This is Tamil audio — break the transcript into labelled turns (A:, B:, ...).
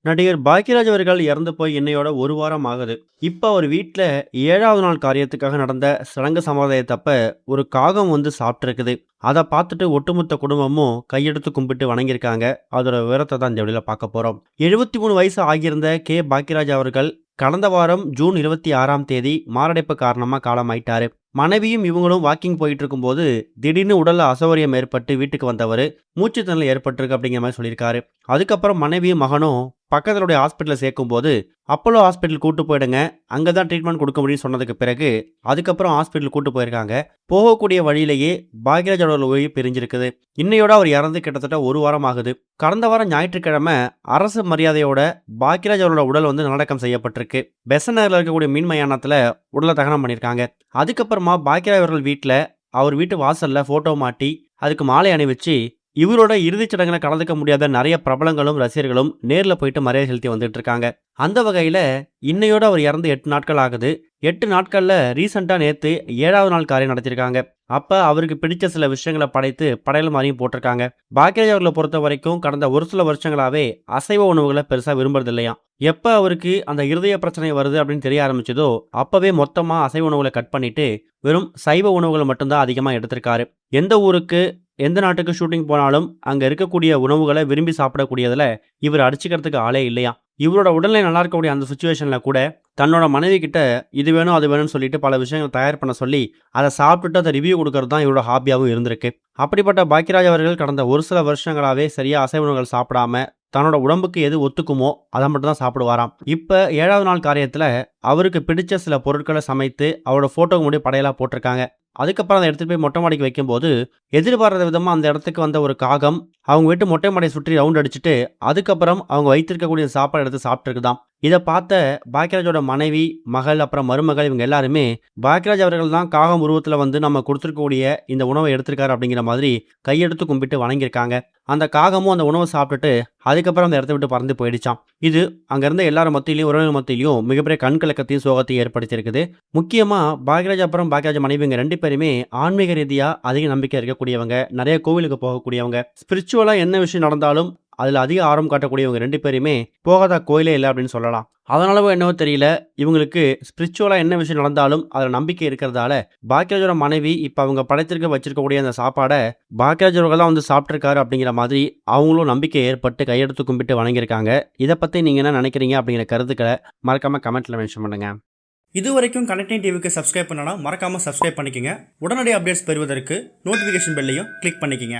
A: நடிகர் பாக்யராஜ் அவர்கள் இறந்து போய் இன்னையோட 1 வாரம் ஆகுது. இப்ப அவர் வீட்ல 7வது நாள் காரியத்துக்காக நடந்த சடங்கு சம்பிரதாயத்தப்ப ஒரு காகம் வந்து சாப்பிட்டுருக்குது. அத பார்த்துட்டு ஒட்டுமொத்த குடும்பமும் கையெடுத்து கும்பிட்டு வணங்கியிருக்காங்க. அதோட விவரத்த தான் இந்த வீடியோல பார்க்க போறோம். 73 வயசு ஆகியிருந்த பாக்யராஜ் அவர்கள் கடந்த வாரம் ஜூன் 26ஆம் தேதி மாரடைப்பு காரணமா காலமாயிட்டாரு. மனைவியும் இவங்களும் வாக்கிங் போயிட்டு இருக்கும்போது திடீர்னு உடல்ல அசௌகரியம் ஏற்பட்டு வீட்டுக்கு வந்தவர் மூச்சு திணறல் ஏற்பட்டிருக்கு அப்படிங்கிற மாதிரி சொல்லியிருக்காரு. அதுக்கப்புறம் மனைவியும் மகனும் பக்கத்துடைய ஹாஸ்பிட்டலில் சேர்க்கும்போது அப்போலோ ஹாஸ்பிட்டல் கூட்டு போயிடுங்க, அங்கே தான் ட்ரீட்மெண்ட் கொடுக்க முடியும்னு சொன்னதுக்கு பிறகு அதுக்கப்புறம் ஹாஸ்பிட்டல் கூட்டு போயிருக்காங்க. போகக்கூடிய வழியிலேயே பாக்யராஜ் அவர்கள் உயிர் பிரிஞ்சிருக்குது. இன்னையோட அவர் இறந்து கிட்டத்தட்ட 1 வாரம் ஆகுது. கடந்த வாரம் ஞாயிற்றுக்கிழமை அரசு மரியாதையோட பாக்யராஜ் அவரோட உடல் வந்து நல்லடக்கம் செய்யப்பட்டிருக்கு. பெசன் நகரில் இருக்கக்கூடிய மீன் மயானத்தில் உடலை தகனம் பண்ணியிருக்காங்க. அதுக்கப்புறமா பாக்யராஜ் அவர்கள் வீட்டில் அவர் வீட்டு வாசல்ல போட்டோ மாட்டி அதுக்கு மாலை அணிவிச்சு இவரோட இறுதிச் சடங்குல கலந்துக்க முடியாத நிறைய பிரபலங்களும் ரசிகர்களும் நேர்ல போயிட்டு மரியாதை செலுத்தி வந்துட்டு இருக்காங்க. அந்த வகையில இன்னையோட அவர் இறந்து 8 நாட்கள் ஆகுது. 8 நாட்கள்ல ரீசெண்டா நேத்து 7வது நாள் காரியம் நடத்திருக்காங்க. அப்ப அவருக்கு பிடிச்ச சில விஷயங்களை படைத்து படையல் மாதிரியும் போட்டிருக்காங்க. பாக்யராஜ் அவர்களை பொறுத்த வரைக்கும் கடந்த ஒரு சில வருஷங்களாவே அசைவ உணவுகளை பெருசா விரும்புறது இல்லையா. எப்ப அவருக்கு அந்த இருதய பிரச்சனை வருது அப்படின்னு தெரிய ஆரம்பிச்சதோ அப்பவே மொத்தமா அசைவ உணவுகளை கட் பண்ணிட்டு வெறும் சைவ உணவுகளை மட்டும்தான் அதிகமா எடுத்திருக்காரு. எந்த ஊருக்கு எந்த நாட்டுக்கு ஷூட்டிங் போனாலும் அங்க இருக்கக்கூடிய உணவுகளை விரும்பி சாப்பிடக்கூடியதுல இவர் அடிச்சுக்கிறதுக்கு ஆளே இல்லையா. இவரோட உடல்நிலை நல்லா இருக்கக்கூடிய அந்த சுச்சுவேஷன்ல கூட தன்னோட மனைவி கிட்ட இது வேணும் அது வேணும்னு சொல்லிட்டு பல விஷயங்கள் தயார் பண்ண சொல்லி அதை சாப்பிட்டுட்டு அதை ரிவ்யூ கொடுக்கறது தான் இவரோட ஹாபியாகவும் இருந்திருக்கு. அப்படிப்பட்ட பாக்யராஜ் அவர்கள் கடந்த ஒரு சில வருஷங்களாவே சரியா அசைவ உணவுகள் சாப்பிடாம தன்னோட உடம்புக்கு எது ஒத்துக்குமோ அதை மட்டும் தான் சாப்பிடுவாராம். இப்ப 7வது நாள் காரியத்துல அவருக்கு பிடிச்ச சில பொருட்களை சமைத்து அவரோட போட்டோக்கு முன்னாடி படையலா போட்டிருக்காங்க. அதுக்கப்புறம் அதை எடுத்துட்டு போய் மொட்டை மாடிக்கு வைக்கும்போது எதிர்பாராத விதமா அந்த இடத்துக்கு வந்த ஒரு காகம் அவங்க வீட்டு மொட்டை மாடியை சுற்றி ரவுண்ட் அடிச்சுட்டு அதுக்கப்புறம் அவங்க வைத்திருக்கக்கூடிய சாப்பாடு எடுத்து சாப்பிட்டுருக்குதான். இதை பார்த்த பாக்யராஜோட மனைவி, மகள், அப்புறம் மருமகள் இவங்க எல்லாருமே பாக்யராஜ் அவர்கள் தான் காகம் உருவத்தில் வந்து நம்ம கொடுத்துருக்கக்கூடிய இந்த உணவை எடுத்திருக்காரு அப்படிங்கிற மாதிரி கையெடுத்து கும்பிட்டு வணங்கியிருக்காங்க. அந்த காகமும் அந்த உணவை சாப்பிட்டுட்டு அதுக்கப்புறம் அந்த இடத்த விட்டு பறந்து போயிடுச்சான். இது அங்கிருந்த எல்லாரும் மத்தியிலையும் உறவினர் மத்தியிலையும் மிகப்பெரிய கண்கலக்கத்தையும் சோகத்தையும் ஏற்படுத்தியிருக்குது. முக்கியமா பாக்யராஜ் அப்புறம் பாக்யராஜ் மனைவிங்க 2 பேருமே ஆன்மீக ரீதியா அதிக நம்பிக்கை இருக்கக்கூடியவங்க, நிறைய கோவிலுக்கு போகக்கூடியவங்க, ஸ்பிரிச்சுவலா என்ன விஷயம் நடந்தாலும் அதில் அதிக ஆர்வம் காட்டக்கூடியவங்க 2 பேருமே போகாத கோயிலே இல்லை அப்படின்னு சொல்லலாம். அதனாலவோ என்னவோ தெரியல, இவங்களுக்கு ஸ்பிரிச்சுவலாக என்ன விஷயம் நடந்தாலும் அதில் நம்பிக்கை இருக்கிறதால பாக்யராஜோட மனைவி இப்போ அவங்க படைத்திருக்க வச்சிருக்கக்கூடிய அந்த சாப்பாடை பாக்யராஜ் அவர்கள் தான் வந்து சாப்பிட்ருக்காரு அப்படிங்கிற மாதிரி அவங்களும் நம்பிக்கை ஏற்பட்டு கையெடுத்து கும்பிட்டு வணங்கியிருக்காங்க. இதை பற்றி நீங்கள் என்ன நினைக்கிறீங்க அப்படிங்கிற கருத்துக்களை மறக்காமல் கமெண்ட்டில் மென்ஷன் பண்ணுங்க.
B: இது வரைக்கும் கனெக்டிங் டிவிக்கு சப்ஸ்கிரைப் பண்ணனா மறக்காமல் சப்ஸ்கிரைப் பண்ணிக்கங்க. உடனடி அப்டேட்ஸ் பெறுவதற்கு நோட்டிஃபிகேஷன் பெல்லையும் கிளிக் பண்ணிக்கங்க.